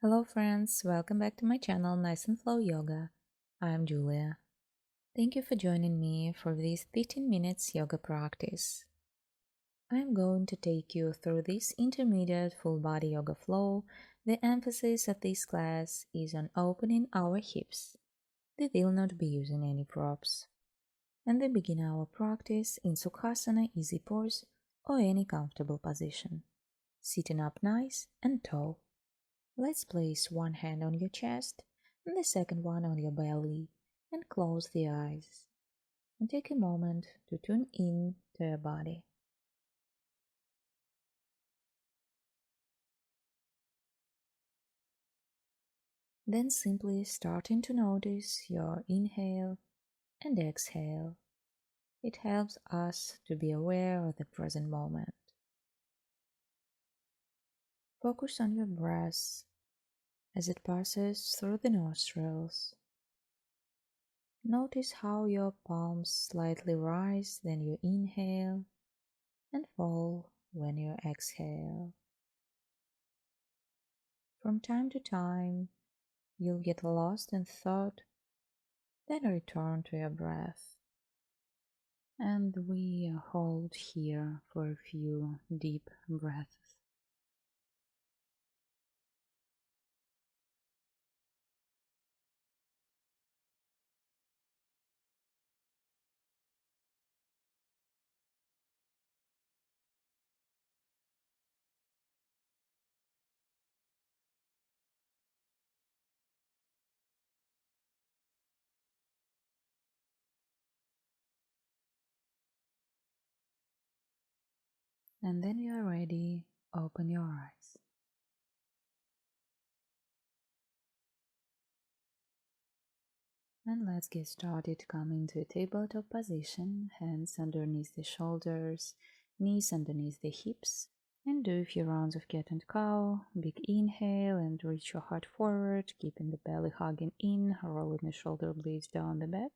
Hello friends, welcome back to my channel Nice and Flow Yoga. I'm Julia. Thank you for joining me for this 15 minutes yoga practice. I'm going to take you through this intermediate full body yoga flow. The emphasis of this class is on opening our hips. We will not be using any props. And we begin our practice in Sukhasana easy pose or any comfortable position. Sitting up nice and tall. Let's place one hand on your chest and the second one on your belly and close the eyes. And take a moment to tune in to your body. Then simply starting to notice your inhale and exhale. It helps us to be aware of the present moment. Focus on your breath as it passes through the nostrils. Notice how your palms slightly rise when you inhale and fall when you exhale. From time to time, you'll get lost in thought, then return to your breath. And we hold here for a few deep breaths. And then you are ready, open your eyes. And let's get started. Come into a tabletop position, hands underneath the shoulders, knees underneath the hips, and do a few rounds of cat and cow. Big inhale and reach your heart forward, keeping the belly hugging in, rolling the shoulder blades down the back.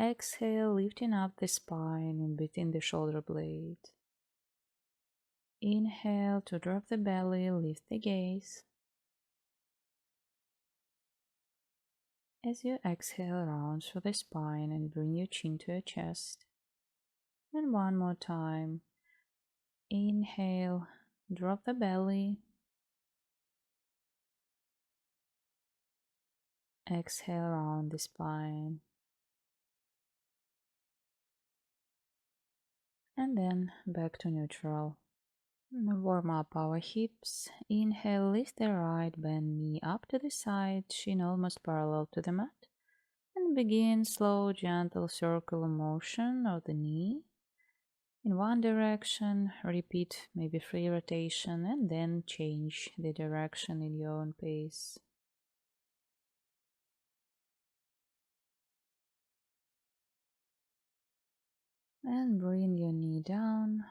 Exhale, lifting up the spine in between the shoulder blades. Inhale to drop the belly, lift the gaze. As you exhale, round through the spine and bring your chin to your chest. And one more time. Inhale, drop the belly. Exhale, round the spine. And then back to neutral. Warm up our hips. Inhale, lift the right bend knee up to the side, chin almost parallel to the mat. And begin slow, gentle circular motion of the knee in one direction. Repeat maybe 3 rotation and then change the direction in your own pace. And bring your knee down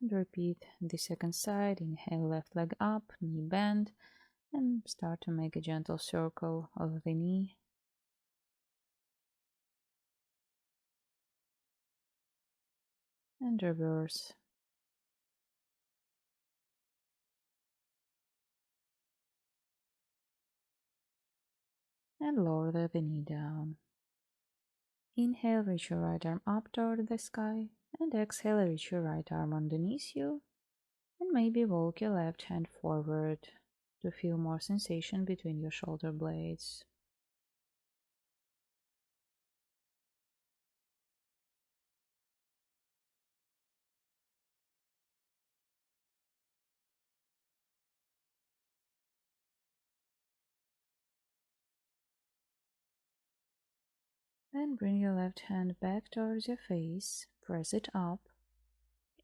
and repeat the second side. Inhale, left leg up, knee bend, and start to make a gentle circle of the knee. And reverse. And lower the knee down. Inhale, reach your right arm up toward the sky, and exhale, reach your right arm underneath you, and maybe walk your left hand forward to feel more sensation between your shoulder blades. Then bring your left hand back towards your face, press it up.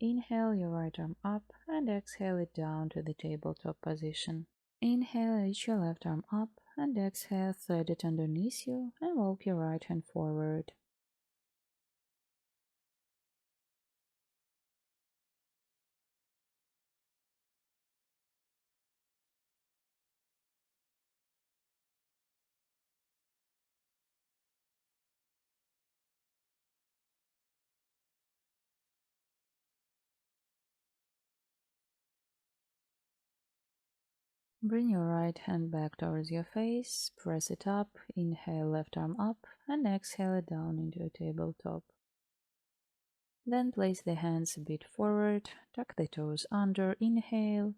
Inhale your right arm up and exhale it down to the tabletop position. Inhale, reach your left arm up and exhale, thread it underneath you and walk your right hand forward. Bring your right hand back towards your face, press it up, inhale left arm up, and exhale it down into a tabletop. Then place the hands a bit forward, tuck the toes under, inhale,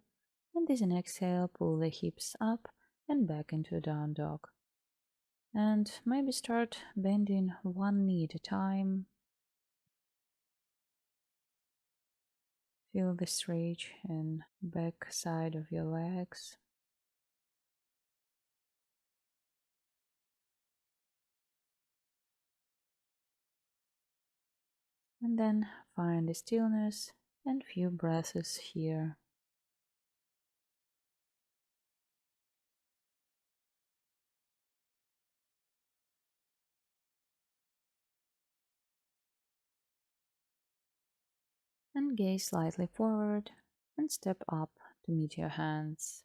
and as an exhale, pull the hips up and back into down dog. And maybe start bending one knee at a time. Feel the stretch in back side of your legs. And then find the stillness and few breaths here. And gaze slightly forward and step up to meet your hands.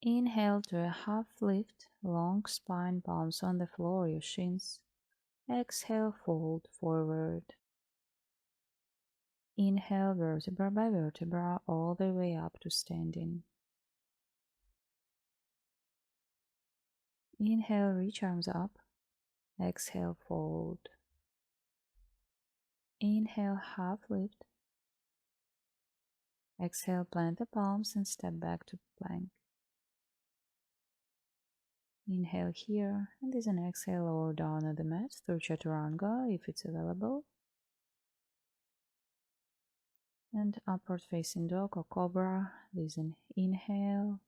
Inhale to a half lift, long spine, palms on the floor, your shins. Exhale, fold forward. Inhale vertebra by vertebra all the way up to standing. Inhale, reach arms up. Exhale, fold. Inhale, half lift. Exhale, plant the palms and step back to plank. Inhale here, and as an exhale, lower down on the mat through Chaturanga if it's available. And upward facing dog or cobra. This is an inhale.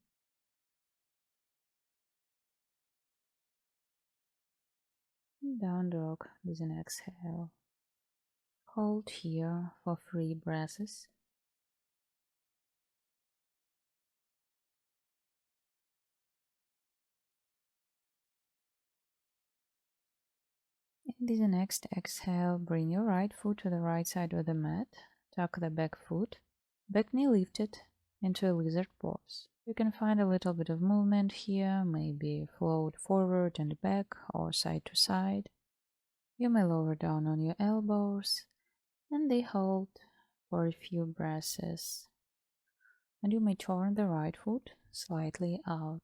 Down dog with an exhale. Hold here for 3 breaths. In this next exhale, bring your right foot to the right side of the mat. Tuck the back foot, back knee lifted into a lizard pose. You can find a little bit of movement here, maybe float forward and back or side to side. You may lower down on your elbows and they hold for a few breaths. And you may turn the right foot slightly out.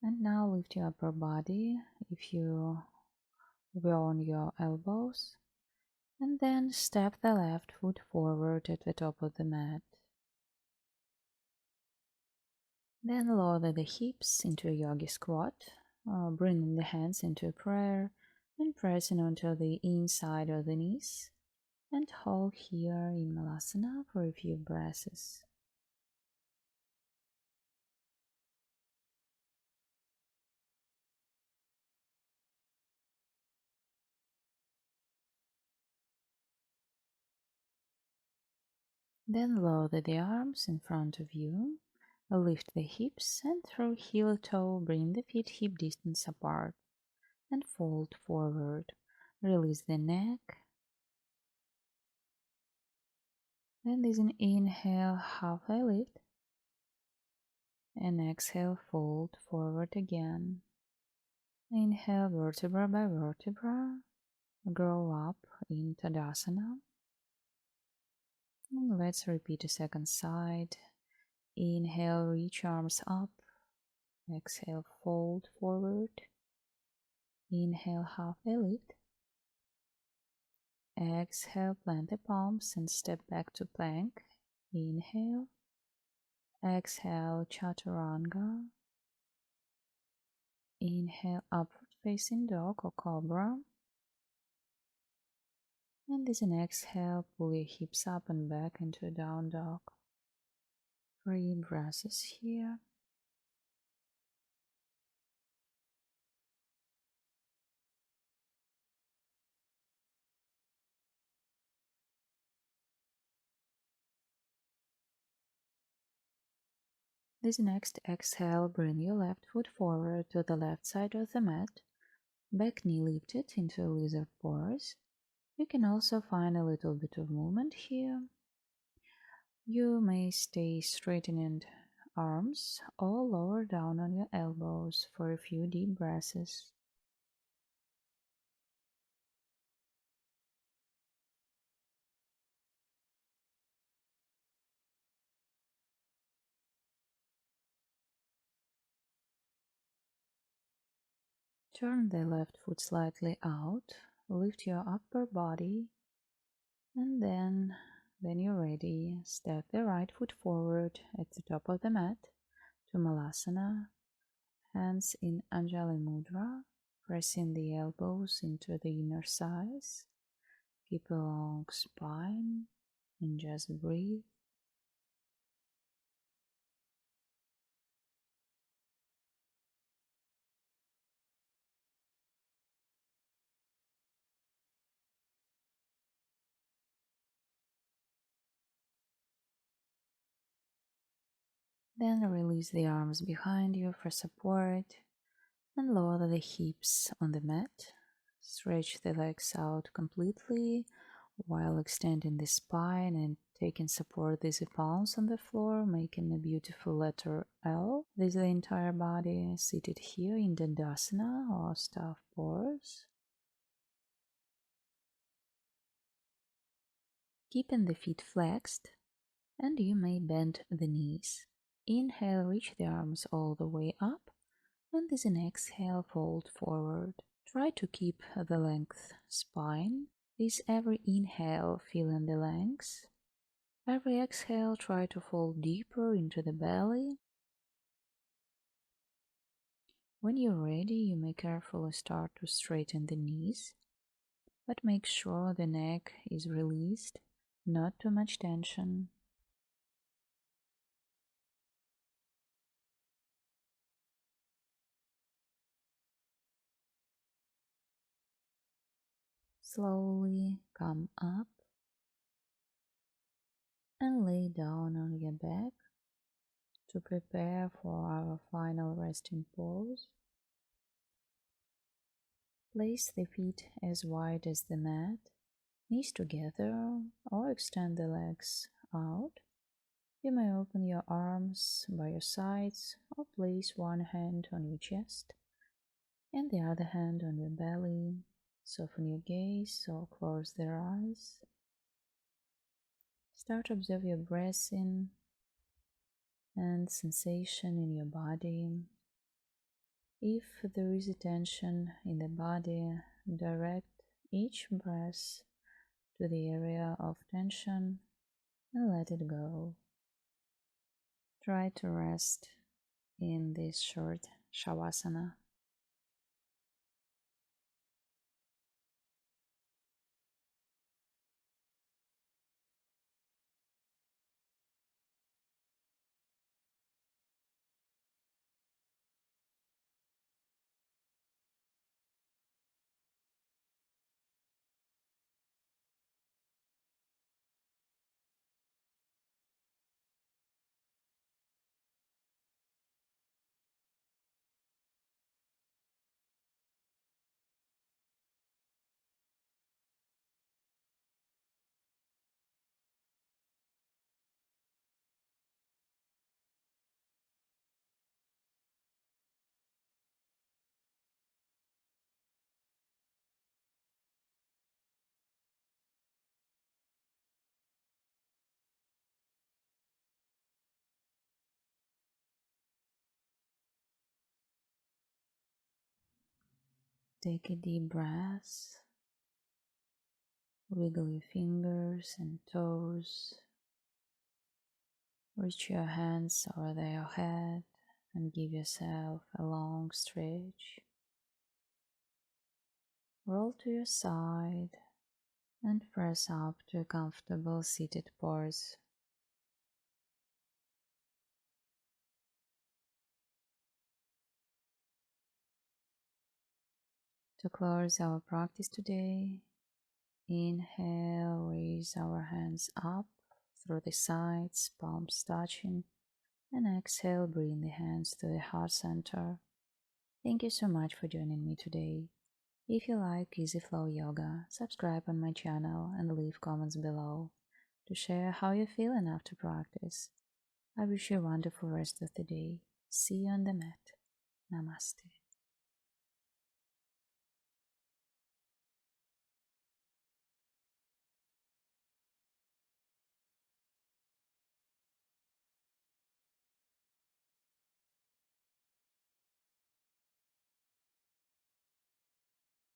And now lift your upper body if you were on your elbows. And then step the left foot forward at the top of the mat. Then lower the hips into a yogi squat, bringing the hands into a prayer and pressing onto the inside of the knees. And hold here in Malasana for a few breaths. Then lower the arms in front of you, lift the hips and through heel toe bring the feet hip distance apart and fold forward. Release the neck. And as an inhale, halfway lift. And exhale, fold forward again. Inhale, vertebra by vertebra. Grow up in Tadasana. And let's repeat a second side. Inhale, reach arms up. Exhale, fold forward. Inhale, halfway lift. Exhale, plant the palms and step back to plank. Inhale. Exhale, Chaturanga. Inhale, upward facing dog or cobra. And as an exhale, pull your hips up and back into a down dog. 3 breaths here. This next exhale, bring your left foot forward to the left side of the mat. Back knee lifted into a lizard pose. You can also find a little bit of movement here. You may stay straightening arms or lower down on your elbows for a few deep breaths. Turn the left foot slightly out, lift your upper body, and then, when you're ready, step the right foot forward at the top of the mat to Malasana, hands in Anjali Mudra, pressing the elbows into the inner thighs. Keep a long spine and just breathe. Then release the arms behind you for support and lower the hips on the mat. Stretch the legs out completely while extending the spine and taking support with the palms on the floor, making a beautiful letter L with the entire body seated here in Dandasana or staff pose. Keeping the feet flexed, and you may bend the knees. Inhale, reach the arms all the way up, and with an exhale, fold forward. Try to keep the length spine. With every inhale, feel in the length. Every exhale, try to fold deeper into the belly. When you're ready, you may carefully start to straighten the knees, but make sure the neck is released, not too much tension. Slowly come up and lay down on your back to prepare for our final resting pose. Place the feet as wide as the mat, knees together, or extend the legs out. You may open your arms by your sides or place one hand on your chest and the other hand on your belly. Soften your gaze or close their eyes. Start to observe your breath in and sensation in your body. If there is a tension in the body, direct each breath to the area of tension and let it go. Try to rest in this short Shavasana. Take a deep breath. Wiggle your fingers and toes. Reach your hands over your head and give yourself a long stretch. Roll to your side and press up to a comfortable seated pose. To close our practice today, inhale, raise our hands up through the sides, palms touching, and exhale, bring the hands to the heart center. Thank you so much for joining me today. If you like Easy Flow Yoga, subscribe on my channel and leave comments below to share how you're feeling after practice. I wish you a wonderful rest of the day. See you on the mat. Namaste.